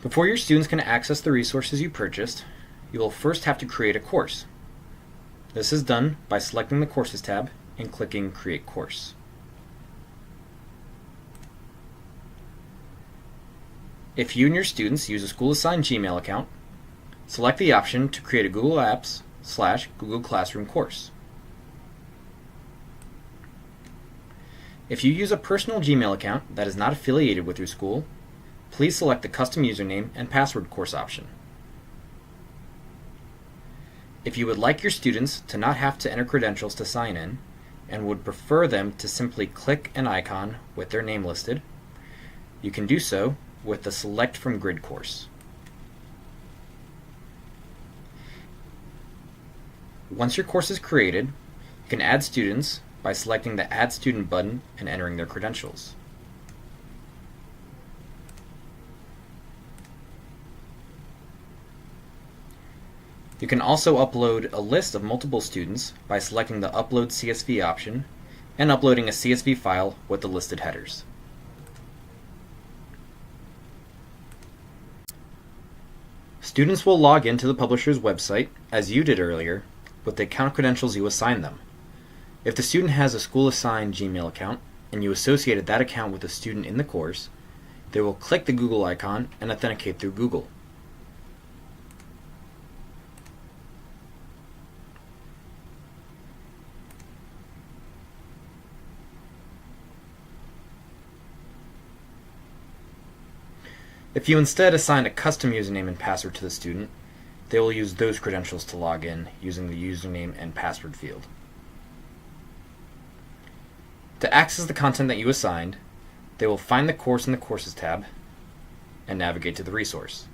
Before your students can access the resources you purchased, you will first have to create a course. This is done by selecting the Courses tab and clicking Create Course. If you and your students use a school-assigned Gmail account, select the option to create a Google Apps/Google Classroom course. If you use a personal Gmail account that is not affiliated with your school, please select the Custom Username and Password course option. If you would like your students to not have to enter credentials to sign in, and would prefer them to simply click an icon with their name listed, you can do so with the Select from Grid course. Once your course is created, you can add students by selecting the Add Student button and entering their credentials. You can also upload a list of multiple students by selecting the Upload CSV option and uploading a CSV file with the listed headers. Students will log into the publisher's website, as you did earlier, with the account credentials you assigned them. If the student has a school-assigned Gmail account and you associated that account with a student in the course, they will click the Google icon and authenticate through Google. If you instead assign a custom username and password to the student, they will use those credentials to log in using the username and password field. To access the content that you assigned, they will find the course in the Courses tab and navigate to the resource.